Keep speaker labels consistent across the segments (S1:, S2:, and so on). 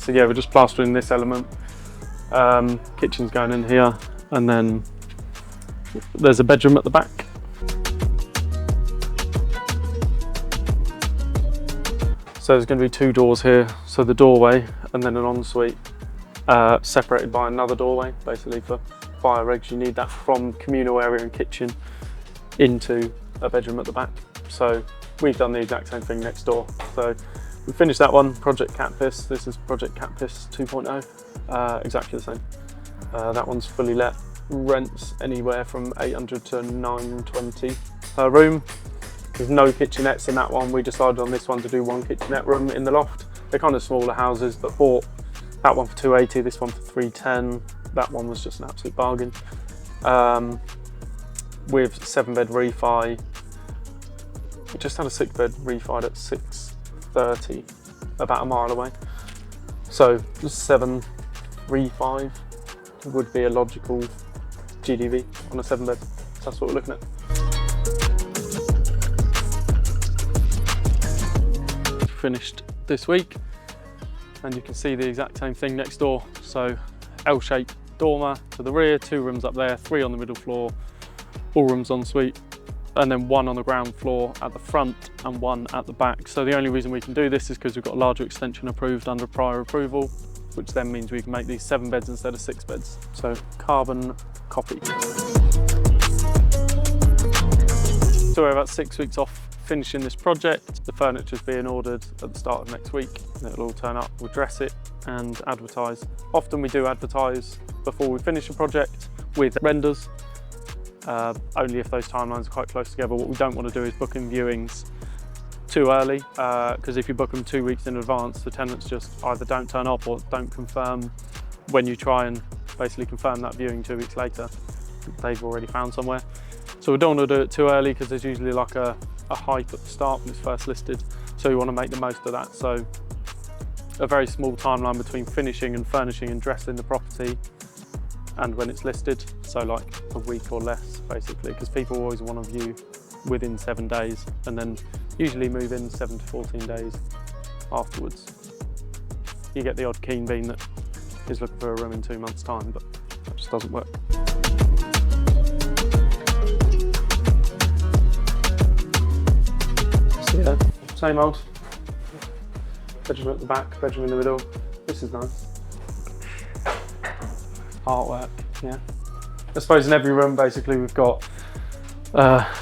S1: So yeah, we're just plastering this element. Kitchen's going in here, and then there's a bedroom at the back. So there's going to be 2 doors here, so the doorway and then an ensuite, separated by another doorway. Basically for fire regs, you need that from communal area and kitchen into a bedroom at the back. So we've done the exact same thing next door. So we finished that one, Project Catpiss. This is Project Catpiss 2.0, exactly the same. That one's fully let, rents anywhere from 800 to 920 per room. There's no kitchenettes in that one. We decided on this one to do 1 kitchenette room in the loft. They're kind of smaller houses, but bought that one for 280, this one for 310. That one was just an absolute bargain. With 7-bed refi. We just had a 6-bed refi at 630, about a mile away. So 7 refi would be a logical GDV on a 7-bed. So that's what we're looking at. Finished this week, and you can see the exact same thing next door. So L-shaped dormer to the rear, 2 rooms up there, 3 on the middle floor, all rooms en suite, and then 1 on the ground floor at the front and 1 at the back. So the only reason we can do this is because we've got a larger extension approved under prior approval, which then means we can make these 7 beds instead of 6 beds. So carbon copy. So we're about 6 weeks off finishing this project. The furniture's being ordered at the start of next week. It'll all turn up, we'll dress it and advertise. Often we do advertise before we finish a project with renders, only if those timelines are quite close together. What we don't want to do is book in viewings too early, because if you book them 2 weeks in advance, the tenants just either don't turn up or don't confirm when you try and basically confirm that viewing 2 weeks later. They've already found somewhere. So we don't want to do it too early because there's usually like a hype at the start when it's first listed. So we want to make the most of that. So a very small timeline between finishing and furnishing and dressing the property and when it's listed. So like a week or less basically, because people always want to view within 7 days and then usually move in 7 to 14 days afterwards. You get the odd keen bean that is looking for a room in 2 months' time, but that just doesn't work. So yeah, same old. Bedroom at the back, bedroom in the middle. This is nice. Artwork, yeah. I suppose in every room basically we've got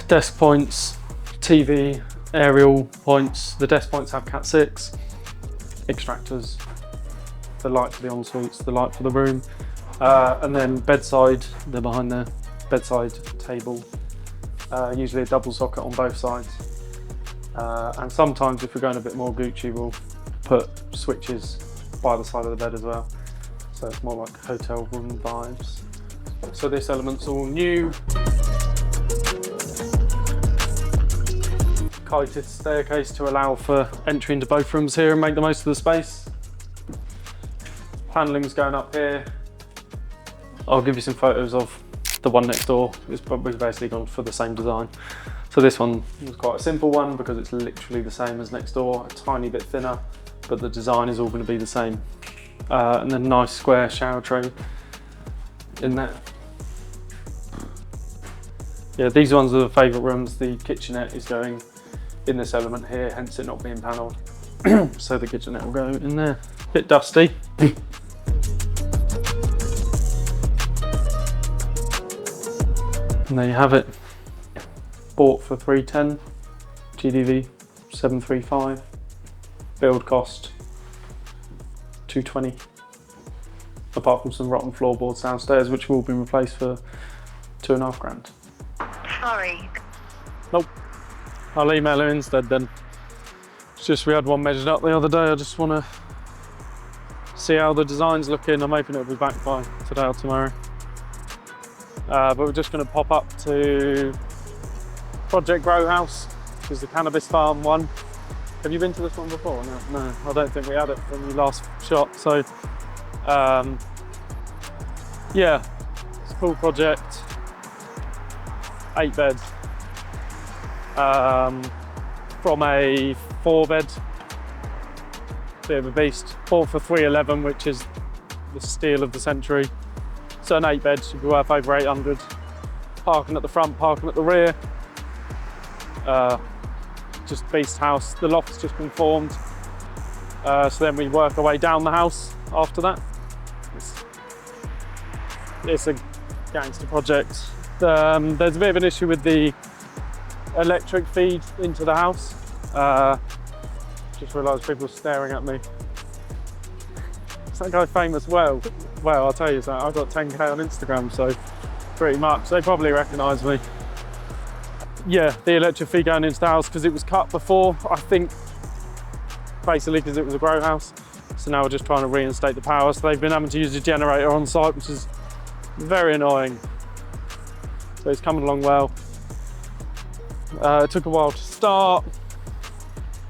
S1: desk points, TV, aerial points. The desk points have Cat 6, extractors, the light for the en-suites, the light for the room, and then bedside, they're behind there, bedside table, usually a double socket on both sides. And sometimes if we're going a bit more Gucci, we'll put switches by the side of the bed as well. So it's more like hotel room vibes. So this element's all new. Kited staircase to allow for entry into both rooms here and make the most of the space. Panelling's going up here. I'll give you some photos of the one next door. It's probably basically gone for the same design. So this one was quite a simple one because it's literally the same as next door, a tiny bit thinner, but the design is all going to be the same. And then nice square shower tray in there. Yeah, these ones are the favourite rooms. The kitchenette is going in this element here, hence it not being panelled. So the kitchenette will go in there. Bit dusty. And there you have it. Bought for 310, GDV 735, build cost 220, apart from some rotten floorboards downstairs which will be replaced for 2.5 grand.
S2: Sorry.
S1: Nope, I'll email her instead then. It's just we had one measured up the other day. I just want to see how the design's looking. I'm hoping it'll be back by today or tomorrow. But we're just going to pop up to Project Grow House, which is the cannabis farm one. Have you been to this one before? No, I don't think we had it when we last shot. So, yeah, it's a cool project. 8 beds from a 4-bed bit of a beast. Bought for 311, which is the steal of the century. So an 8-bed should be worth over 800. Parking at the front, parking at the rear. Just beast house. The loft's just been formed. So then we work our way down the house after that. It's a gangster project. There's a bit of an issue with the electric feed into the house. Just realised people are staring at me. Is that guy famous? Well, I'll tell you something. I've got 10k on Instagram, so pretty much they probably recognise me. Yeah, the electric feed going into the house because it was cut before, I think, basically because it was a grow house. So now we're just trying to reinstate the power. So they've been having to use a generator on site, which is very annoying. So it's coming along well. It took a while to start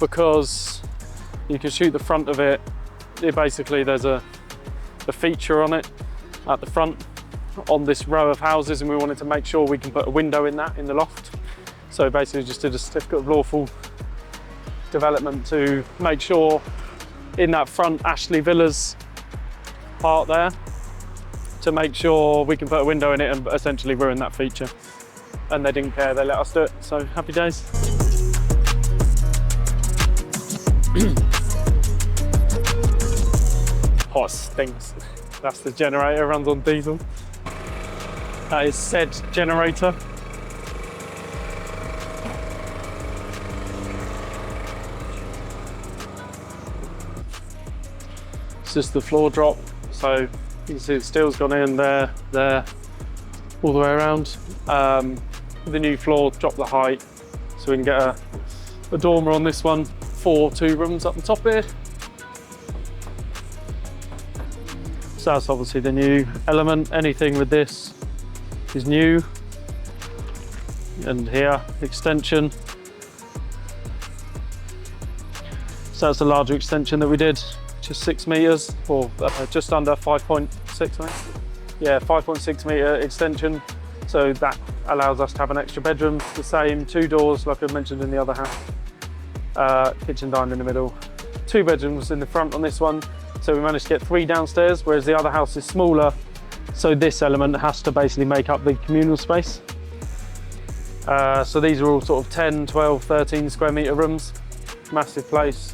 S1: because you can shoot the front of it. Basically, there's a feature on it at the front on this row of houses, and we wanted to make sure we can put a window in that in the loft. So basically just did a certificate of lawful development to make sure in that front Ashley Villas part there, to make sure we can put a window in it and essentially ruin that feature. And they didn't care, they let us do it, so happy days. Oh, it stinks. That's the generator, runs on diesel. That is said generator. It's just the floor drop, so you can see the steel's gone in there, all the way around. The new floor dropped the height, so we can get a dormer on this one for 2 rooms up the top here. So that's obviously the new element. Anything with this is new. And here, extension. So that's a larger extension that we did, just 6 meters, or just under 5.6, I think. Yeah, 5.6 meter extension. So that allows us to have an extra bedroom, the same 2 doors like I mentioned in the other house. Kitchen, dining in the middle. 2 bedrooms in the front on this one. So we managed to get 3 downstairs, whereas the other house is smaller. So this element has to basically make up the communal space. So these are all sort of 10, 12, 13 square meter rooms. Massive place.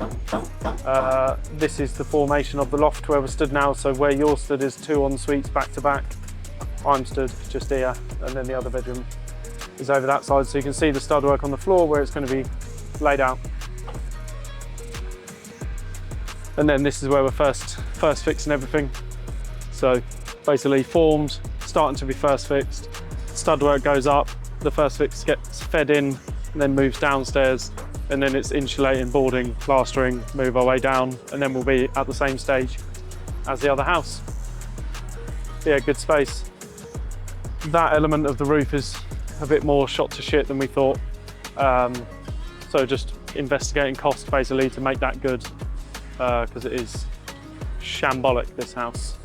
S1: This is the formation of the loft where we're stood now. So where you're stood is 2 en-suites back to back. I'm stood just here, and then the other bedroom is over that side. So you can see the stud work on the floor where it's going to be laid out. And then this is where we're first fixing everything. So basically formed, starting to be first fixed. Stud work goes up, the first fix gets fed in, and then moves downstairs, and then it's insulating, boarding, plastering, move our way down, and then we'll be at the same stage as the other house. Yeah, good space. That element of the roof is a bit more shot to shit than we thought. So just investigating costs basically to make that good, because it is shambolic, this house.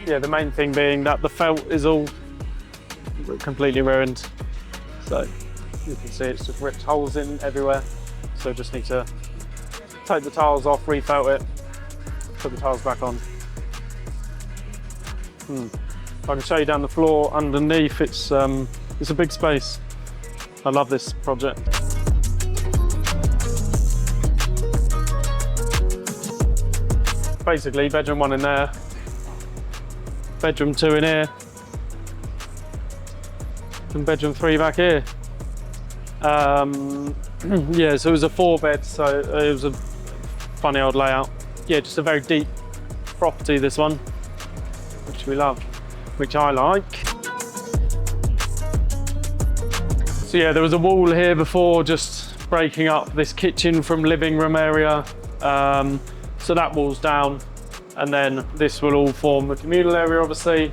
S1: Yeah, the main thing being that the felt is all completely ruined. So you can see it's just ripped holes in everywhere. So just need to take the tiles off, refelt it, put the tiles back on. I can show you down the floor underneath. It's a big space. I love this project. Basically, bedroom 1 in there, bedroom 2 in here, and bedroom 3 back here. Yeah, so it was a 4-bed, so it was a funny old layout. Yeah, just a very deep property, this one, which we love, which I like. So yeah, there was a wall here before, just breaking up this kitchen from living room area. So that wall's down, and then this will all form the communal area, obviously,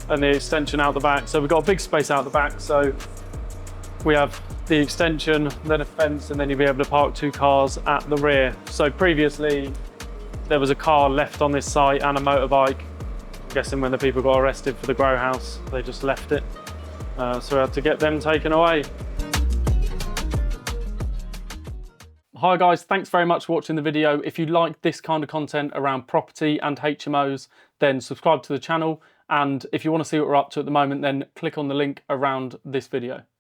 S1: and the extension out the back. So we've got a big space out the back. So we have the extension, then a fence, and then you'll be able to park 2 cars at the rear. So previously, there was a car left on this site and a motorbike. I'm guessing when the people got arrested for the grow house, they just left it. So we had to get them taken away. Hi guys, thanks very much for watching the video. If you like this kind of content around property and HMOs, then subscribe to the channel. And if you want to see what we're up to at the moment, then click on the link around this video.